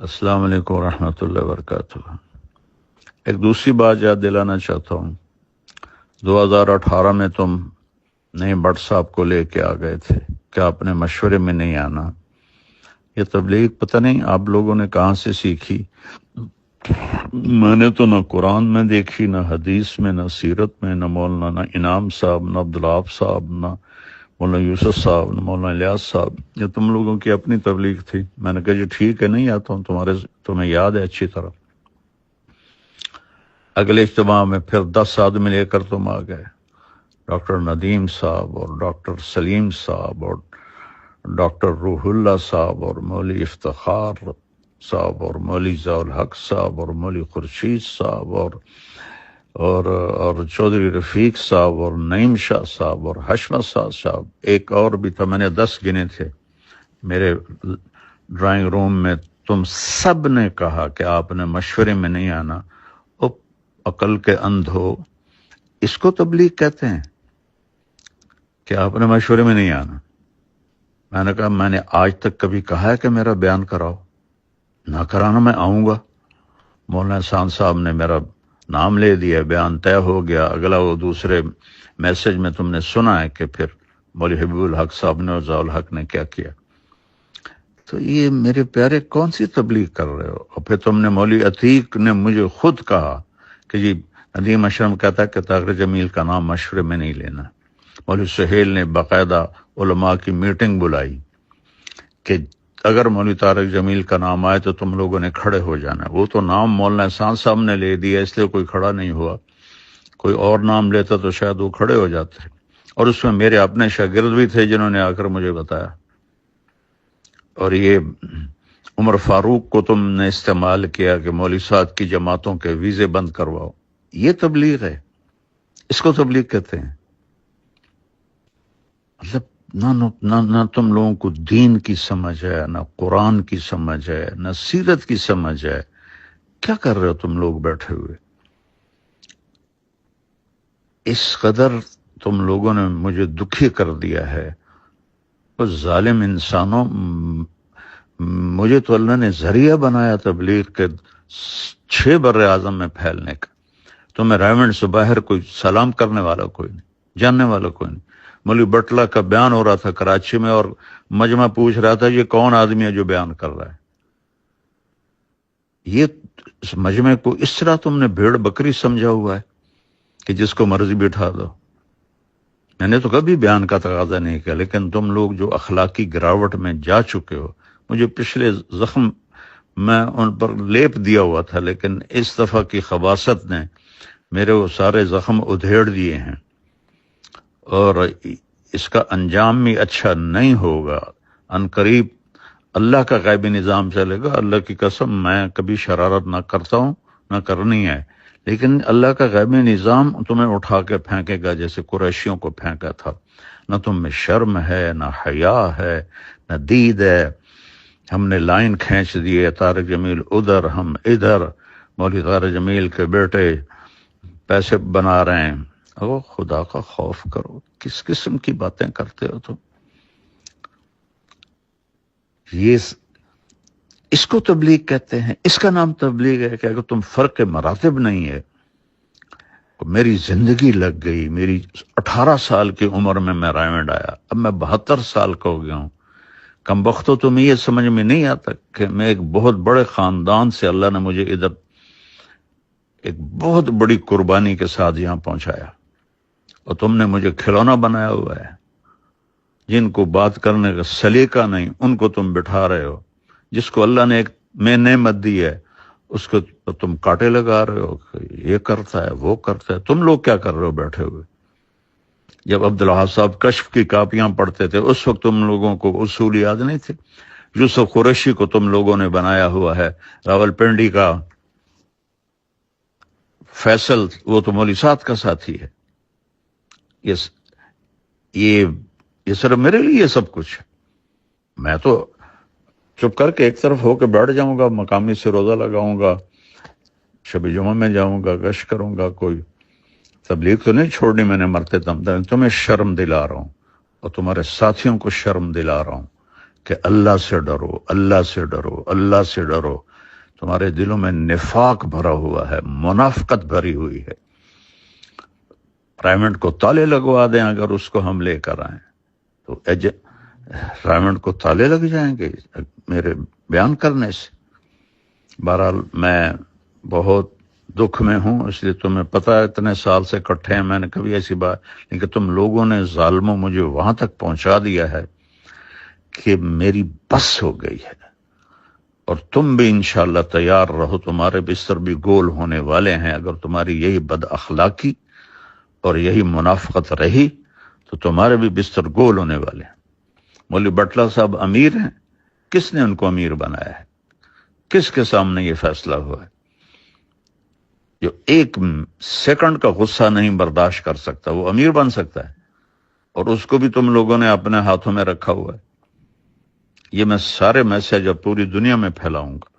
السلام علیکم ورحمۃ اللہ وبرکاتہ۔ ایک دوسری بات یاد دلانا چاہتا ہوں، 2018 میں تم نئے بٹ صاحب کو لے کے آ گئے تھے کہ آپ نے مشورے میں نہیں آنا۔ یہ تبلیغ پتہ نہیں آپ لوگوں نے کہاں سے سیکھی۔ میں نے تو نہ قرآن میں دیکھی، نہ حدیث میں، نہ سیرت میں، نہ مولانا انعام صاحب، نہ عبدالوہاب صاحب، نہ مولانا یوسف صاحب، نہ مولانا الیاس صاحب۔ یہ تم لوگوں کی اپنی تبلیغ تھی۔ میں نے کہا جی ٹھیک ہے، نہیں آتا ہوں، تمہیں یاد ہے اچھی طرح۔ اگلے اجتماع میں پھر 10 آدمی لے کر تم آ گئے، ڈاکٹر ندیم صاحب اور ڈاکٹر سلیم صاحب اور ڈاکٹر روح اللہ صاحب اور مولوی افتخار صاحب اور مولوی ضیاء الحق صاحب اور مولوی خورشید صاحب اور چودھری رفیق صاحب اور نعیم شاہ صاحب اور حشمت صاحب، ایک اور بھی تھا، میں نے 10 گنے تھے میرے ڈرائنگ روم میں۔ تم سب نے کہا کہ آپ نے مشورے میں نہیں آنا۔ او عقل کے اندھو، اس کو تبلیغ کہتے ہیں کہ آپ نے مشورے میں نہیں آنا؟ میں نے کہا میں نے آج تک کبھی کہا ہے کہ میرا بیان کراؤ؟ نہ کرانا میں آؤں گا۔ مولانا احسان صاحب نے میرا نام لے دیا، بیان طے ہو گیا۔ اگلا وہ دوسرے میسج میں تم نے سنا ہے کہ پھر مولوی حبیب الحق صاحب نے اور ضیاء الحق نے کیا کیا۔ تو یہ میرے پیارے کون سی تبلیغ کر رہے ہو؟ اور پھر تم نے مولوی عتیق نے مجھے خود کہا کہ جی ندیم اشرم کہتا ہے کہ طاہر جمیل کا نام مشورے میں نہیں لینا۔ مولوی سہیل نے باقاعدہ علماء کی میٹنگ بلائی کہ اگر مولوی طارق جمیل کا نام آئے تو تم لوگوں نے کھڑے ہو جانا۔ وہ تو نام مولانا احسان صاحب نے لے دیا اس لیے کوئی کھڑا نہیں ہوا، کوئی اور نام لیتا تو شاید وہ کھڑے ہو جاتے۔ اور اس میں میرے اپنے شاگرد بھی تھے جنہوں نے آ کر مجھے بتایا۔ اور یہ عمر فاروق کو تم نے استعمال کیا کہ مولوی صاحب کی جماعتوں کے ویزے بند کرواؤ۔ یہ تبلیغ ہے، اس کو تبلیغ کہتے ہیں؟ مطلب نہ تم لوگوں کو دین کی سمجھ ہے، نہ قرآن کی سمجھ ہے، نہ سیرت کی سمجھ ہے۔ کیا کر رہے ہو تم لوگ بیٹھے ہوئے؟ اس قدر تم لوگوں نے مجھے دکھی کر دیا ہے۔ وہ ظالم انسانوں، مجھے تو اللہ نے ذریعہ بنایا تبلیغ کے 6 بر اعظم میں پھیلنے کا۔ تو میں رائمنڈ سے باہر کوئی سلام کرنے والا کوئی نہیں، جاننے والا کوئی نہیں۔ مولوی بٹلہ کا بیان ہو رہا تھا کراچی میں اور مجمع پوچھ رہا تھا یہ کون آدمی ہے جو بیان کر رہا ہے۔ یہ اس مجمع کو اس طرح تم نے بھیڑ بکری سمجھا ہوا ہے کہ جس کو مرضی بٹھا دو۔ میں نے تو کبھی بیان کا تقاضا نہیں کیا، لیکن تم لوگ جو اخلاقی گراوٹ میں جا چکے ہو، مجھے پچھلے زخم میں ان پر لیپ دیا ہوا تھا، لیکن اس دفعہ کی خباثت نے میرے وہ سارے زخم ادھیڑ دیے ہیں، اور اس کا انجام بھی اچھا نہیں ہوگا۔ ان قریب اللہ کا غیبی نظام چلے گا۔ اللہ کی قسم میں کبھی شرارت نہ کرتا ہوں، نہ کرنی ہے، لیکن اللہ کا غیبی نظام تمہیں اٹھا کے پھینکے گا جیسے قریشیوں کو پھینکا تھا۔ نہ تم میں شرم ہے، نہ حیا ہے، نہ دید ہے۔ ہم نے لائن کھینچ دی ہے، طارق جمیل ادھر، ہم ادھر، مولوی طارق جمیل کے بیٹے پیسے بنا رہے ہیں۔ او خدا کا خوف کرو، کس قسم کی باتیں کرتے ہو تم؟ یہ اس کو تبلیغ کہتے ہیں؟ اس کا نام تبلیغ ہے کہ اگر تم فرق مراتب نہیں ہے۔ میری زندگی لگ گئی، میری 18 سال کی عمر میں رائمنڈ آیا، اب میں 72 سال کا ہو گیا ہوں۔ کم بختو تمہیں یہ سمجھ میں نہیں آتا کہ میں ایک بہت بڑے خاندان سے اللہ نے مجھے ادھر ایک بہت بڑی قربانی کے ساتھ یہاں پہنچایا، اور تم نے مجھے کھلونا بنایا ہوا ہے۔ جن کو بات کرنے کا سلیقہ نہیں ان کو تم بٹھا رہے ہو، جس کو اللہ نے ایک میں نعمت دی ہے اس کو تم کاٹے لگا رہے ہو کہ یہ کرتا ہے وہ کرتا ہے۔ تم لوگ کیا کر رہے ہو بیٹھے ہوئے؟ جب عبدالوہاب صاحب کشف کی کاپیاں پڑھتے تھے اس وقت تم لوگوں کو اصول یاد نہیں تھے۔ یوسف قریشی کو تم لوگوں نے بنایا ہوا ہے، راول پنڈی کا فیصل وہ تو مولوی صاحب کا ساتھی ہے۔ یہ صرف میرے لیے یہ سب کچھ ہے۔ میں تو چپ کر کے ایک طرف ہو کے بیٹھ جاؤں گا، مقامی سے روزہ لگاؤں گا، شب جمعہ میں جاؤں گا، گشت کروں گا، کوئی تبلیغ تو نہیں چھوڑنی میں نے مرتے دم تک۔ تمہیں شرم دلا رہا ہوں اور تمہارے ساتھیوں کو شرم دلا رہا ہوں کہ اللہ سے ڈرو، اللہ سے ڈرو، اللہ سے ڈرو۔ تمہارے دلوں میں نفاق بھرا ہوا ہے، منافقت بھری ہوئی ہے۔ رائمنڈ کو تالے لگوا دیں اگر اس کو ہم لے کر آئیں تو رائمنڈ کو تالے لگ جائیں گے میرے بیان کرنے سے۔ بہرحال میں بہت دکھ میں ہوں، اس لیے تمہیں پتہ ہے اتنے سال سے کٹھے ہیں، میں نے کبھی ایسی بات، لیکن تم لوگوں نے ظالموں مجھے وہاں تک پہنچا دیا ہے کہ میری بس ہو گئی ہے۔ اور تم بھی انشاءاللہ تیار رہو، تمہارے بستر بھی گول ہونے والے ہیں۔ اگر تمہاری یہی بد اخلاقی اور یہی منافقت رہی تو تمہارے بھی بستر گول ہونے والے ہیں۔ مولوی بٹلہ صاحب امیر ہیں، کس نے ان کو امیر بنایا ہے؟ کس کے سامنے یہ فیصلہ ہوا ہے؟ جو ایک سیکنڈ کا غصہ نہیں برداشت کر سکتا وہ امیر بن سکتا ہے؟ اور اس کو بھی تم لوگوں نے اپنے ہاتھوں میں رکھا ہوا ہے۔ یہ میں سارے میسج اب پوری دنیا میں پھیلاؤں گا۔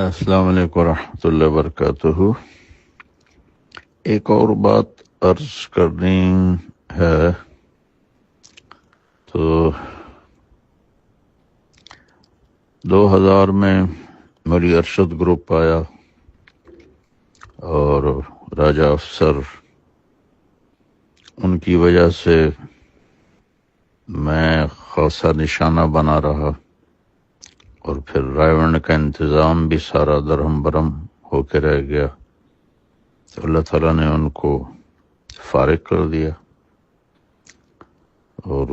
السلام علیکم ورحمۃ اللہ وبرکاتہ۔ ایک اور بات عرض کرنی ہے، تو 2000 میں مولوی ارشد گروپ آیا اور راجہ افسر، ان کی وجہ سے میں خاصا نشانہ بنا رہا، اور پھر رائے کا انتظام بھی سارا درہم برہم ہو کے رہ گیا، تو اللہ تعالیٰ نے ان کو فارغ کر دیا، اور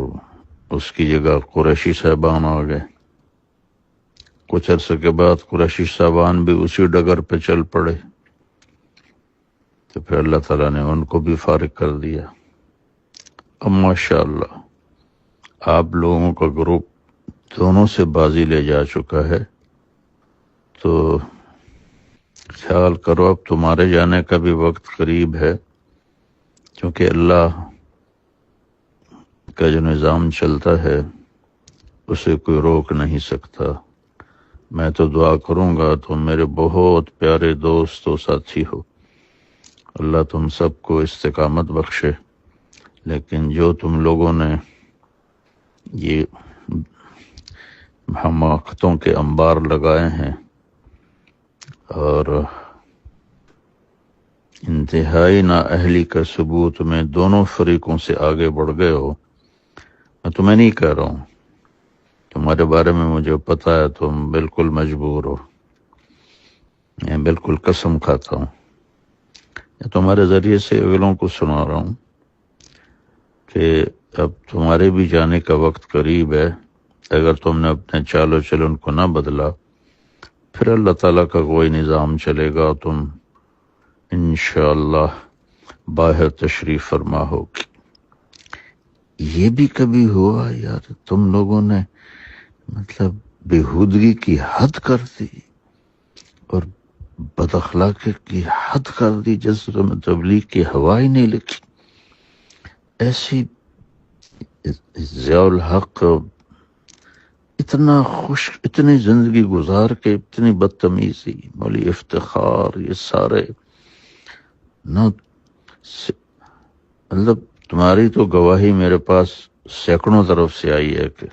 اس کی جگہ قریشی صاحبان آ گئے۔ کچھ عرصے کے بعد قریشی صاحبان بھی اسی ڈگر پہ چل پڑے، تو پھر اللہ تعالیٰ نے ان کو بھی فارغ کر دیا۔ اب ماشاءاللہ آپ لوگوں کا گروپ دونوں سے بازی لے جا چکا ہے، تو خیال کرو اب تمہارے جانے کا بھی وقت قریب ہے، کیونکہ اللہ کا جو نظام چلتا ہے اسے کوئی روک نہیں سکتا۔ میں تو دعا کروں گا، تم میرے بہت پیارے دوست و ساتھی ہو، اللہ تم سب کو استقامت بخشے، لیکن جو تم لوگوں نے یہ حماقتوں کے انبار لگائے ہیں اور انتہائی نااہلی کا ثبوت میں دونوں فریقوں سے آگے بڑھ گئے ہو، میں تمہیں نہیں کہہ رہا ہوں، تمہارے بارے میں مجھے پتہ ہے تم بالکل مجبور ہو، میں بالکل قسم کھاتا ہوں، میں تمہارے ذریعے سے اگلوں کو سنا رہا ہوں کہ اب تمہارے بھی جانے کا وقت قریب ہے۔ اگر تم نے اپنے چال و چلن کو نہ بدلا، پھر اللہ تعالیٰ کا کوئی نظام چلے گا، تم انشاءاللہ باہر تشریف فرما ہوگی۔ یہ بھی کبھی ہوا یار تم لوگوں نے مطلب بےہودگی کی حد کر دی اور بد اخلاقی کی حد کر دی، جس میں تبلیغ کی ہوا ہی نہیں لکھی؟ ایسی ضیاء الحق اتنا خوش، اتنی زندگی گزار کے اتنی بدتمیزی، مولوی افتخار، یہ سارے نہ مطلب تمہاری تو گواہی میرے پاس سینکڑوں طرف سے آئی ہے کہ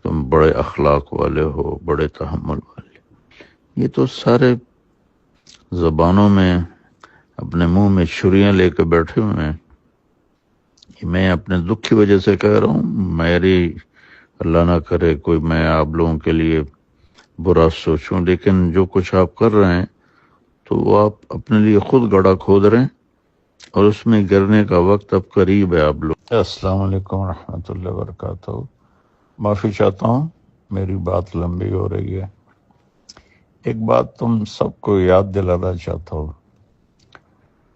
تم بڑے اخلاق والے ہو، بڑے تحمل والے۔ یہ تو سارے زبانوں میں اپنے منہ میں چھریاں لے کے بیٹھے ہوئے ہیں۔ میں اپنے دکھ کی وجہ سے کہہ رہا ہوں، میری اللہ نہ کرے کوئی میں آپ لوگوں کے لیے برا سوچوں، لیکن جو کچھ آپ کر رہے ہیں تو وہ آپ اپنے لیے خود گڑھا کھود رہے ہیں، اور اس میں گرنے کا وقت اب قریب ہے آپ لوگ۔ السلام علیکم ورحمۃ اللہ وبرکاتہ۔ معافی چاہتا ہوں، میری بات لمبی ہو رہی ہے۔ ایک بات تم سب کو یاد دلانا چاہتا ہوں،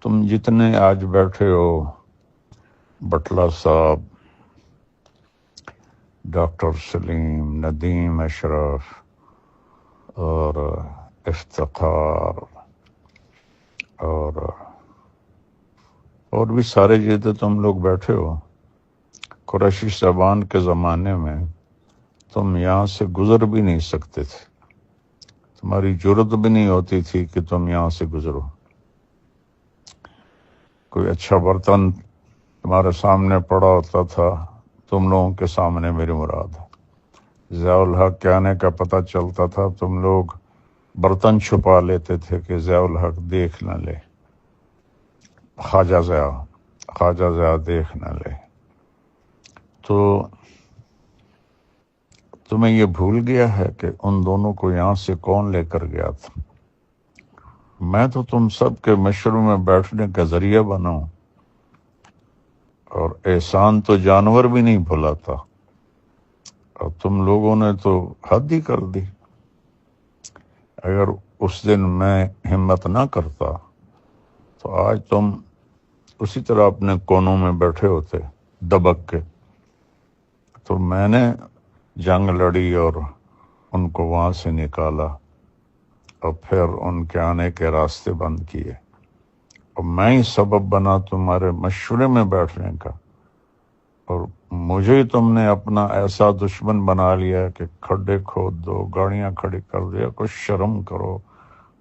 تم جتنے آج بیٹھے ہو، بٹلہ صاحب، ڈاکٹر سلیم، ندیم اشرف اور افتخار اور بھی سارے جتنے تم لوگ بیٹھے ہو، قریشی صاحبان کے زمانے میں تم یہاں سے گزر بھی نہیں سکتے تھے، تمہاری جرت بھی نہیں ہوتی تھی کہ تم یہاں سے گزرو۔ کوئی اچھا برتن تمہارے سامنے پڑا ہوتا تھا، تم لوگوں کے سامنے میری مراد ہے، ضیاء الحق کے آنے کا پتہ چلتا تھا تم لوگ برتن چھپا لیتے تھے کہ ضیاء الحق دیکھ نہ لے، خواجہ ضیاء دیکھ نہ لے۔ تو تمہیں یہ بھول گیا ہے کہ ان دونوں کو یہاں سے کون لے کر گیا تھا؟ میں تو تم سب کے مشورے میں بیٹھنے کا ذریعہ بنا ہوں، اور احسان تو جانور بھی نہیں بھلاتا، اور تم لوگوں نے تو حد ہی کر دی۔ اگر اس دن میں ہمت نہ کرتا تو آج تم اسی طرح اپنے کونوں میں بیٹھے ہوتے دبک کے۔ تو میں نے جنگ لڑی اور ان کو وہاں سے نکالا، اور پھر ان کے آنے کے راستے بند کیے، اور میں ہی سبب بنا تمہارے مشورے میں بیٹھنے کا، اور مجھے ہی تم نے اپنا ایسا دشمن بنا لیا کہ کھڈے کھود دو، گاڑیاں کھڑی کر دیا۔ کوئی شرم کرو،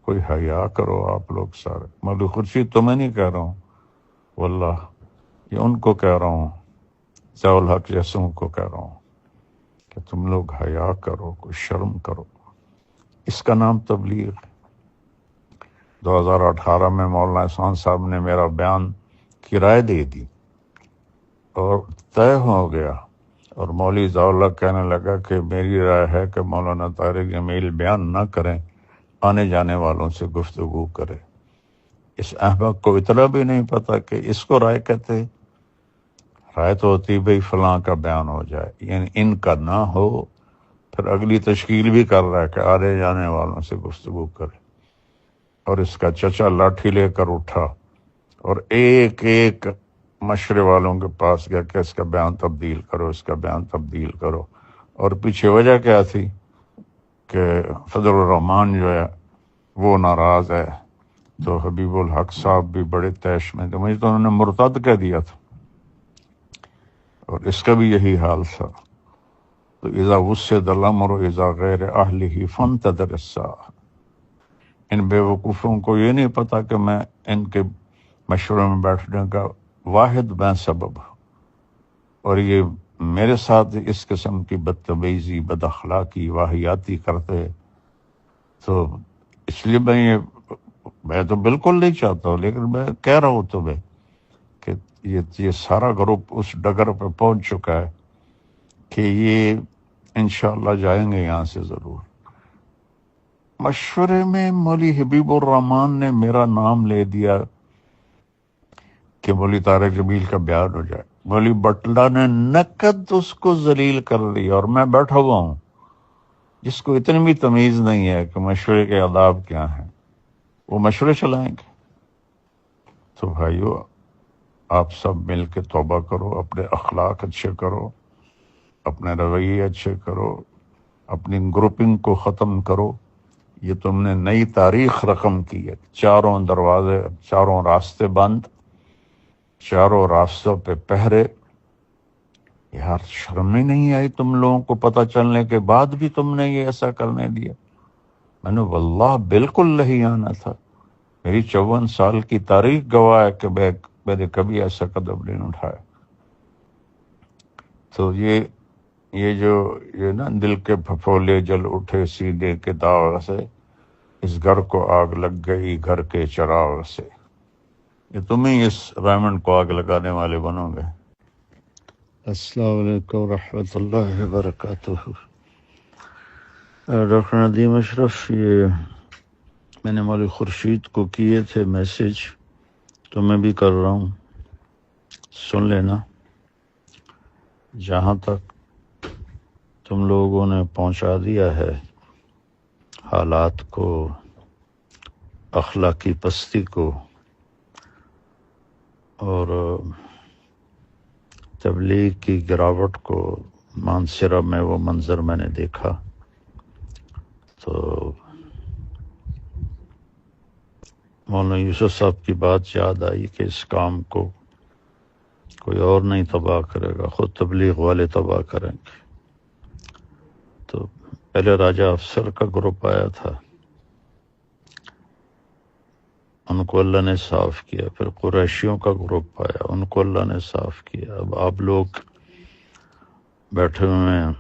کوئی حیا کرو آپ لوگ سارے۔ مولوی خورشید تمہیں نہیں کہہ رہا ہوں، واللہ یہ ان کو کہہ رہا ہوں، ضیاء الحق جیسوں کو کہہ رہا ہوں کہ تم لوگ حیا کرو، کوئی شرم کرو۔ اس کا نام تبلیغ ہے۔ 2018 میں مولانا احسان صاحب نے میرا بیان کی رائے دے دی اور طے ہو گیا، اور مولوی ضیاء الحق کہنے لگا کہ میری رائے ہے کہ مولانا طارق جمیل بیان نہ کریں، آنے جانے والوں سے گفتگو کرے۔ اس احمق کو اتنا بھی نہیں پتا کہ اس کو رائے کہتے۔ رائے تو ہوتی بھئی فلاں کا بیان ہو جائے، یعنی ان کا نہ ہو، پھر اگلی تشکیل بھی کر رہا ہے کہ آنے جانے والوں سے گفتگو کرے۔ اور اس کا چچا لاٹھی لے کر اٹھا اور ایک ایک مشورے والوں کے پاس گیا کہ اس کا بیان تبدیل کرو، اس کا بیان تبدیل کرو۔ اور پیچھے وجہ کیا تھی کہ فضل الرحمان جو ہے وہ ناراض ہے، تو حبیب الحق صاحب بھی بڑے طیش میں تھے، مجھے تو انہوں نے مرتد کہہ دیا تھا، اور اس کا بھی یہی حال تھا۔ تو اذا وسد الامر اذا غیر اہلہ فانتظر الساعہ۔ ان بے وقوفوں کو یہ نہیں پتا کہ میں ان کے مشورے میں بیٹھنے کا واحد میں سبب ہوں، اور یہ میرے ساتھ اس قسم کی بدتمیزی، بد اخلاقی، واہیاتی کرتے، تو اس لیے میں تو بالکل نہیں چاہتا ہوں، لیکن میں کہہ رہا ہوں تمہیں کہ یہ سارا گروپ اس ڈگر پہ پہنچ چکا ہے کہ یہ انشاءاللہ جائیں گے یہاں سے ضرور۔ مشورے میں مولوی حبیب الرحمان نے میرا نام لے دیا کہ مولوی طارق جمیل کا بیان ہو جائے۔ مولوی بٹلہ نے نقد اس کو ذلیل کر دیا، اور میں بیٹھا ہوا ہوں جس کو اتنی بھی تمیز نہیں ہے کہ مشورے کے آداب کیا ہیں، وہ مشورے چلائیں گے۔ تو بھائیو، آپ سب مل کے توبہ کرو، اپنے اخلاق اچھے کرو، اپنے رویے اچھے کرو، اپنی گروپنگ کو ختم کرو۔ یہ تم نے نئی تاریخ رقم کی ہے، چاروں دروازے، چاروں راستے بند، چاروں راستوں پہ پہرے۔ یار شرم ہی نہیں آئی تم لوگوں کو پتہ چلنے کے بعد بھی تم نے یہ ایسا کرنے دیا؟ میں نے واللہ بالکل نہیں آنا تھا، میری 54 سال کی تاریخ گواہ ہے کہ میں نے کبھی ایسا قدم نہیں اٹھایا۔ تو یہ نا دل کے پھپھولے جل اٹھے سینے کے داغ سے، اس گھر کو آگ لگ گئی گھر کے چراغ سے۔ یہ تم ہی اس ریمنڈ کو آگ لگانے والے بنو گے۔ السلام علیکم ورحمۃ اللہ وبرکاتہ۔ ڈاکٹر ندیم اشرف، یہ میں نے مولوی خورشید کو کیے تھے میسج، تو میں بھی کر رہا ہوں، سن لینا۔ جہاں تک تم لوگوں نے پہنچا دیا ہے حالات کو، اخلاقی پستی کو، اور تبلیغ کی گراوٹ کو، مانسرہ میں وہ منظر میں نے دیکھا، تو مولانا یوسف صاحب کی بات یاد آئی کہ اس کام کو کوئی اور نہیں تباہ کرے گا، خود تبلیغ والے تباہ کریں گے۔ تو پہلے راجہ افسر کا گروپ آیا تھا، ان کو اللہ نے صاف کیا، پھر قریشیوں کا گروپ آیا، ان کو اللہ نے صاف کیا۔ اب آپ لوگ بیٹھے ہوئے ہیں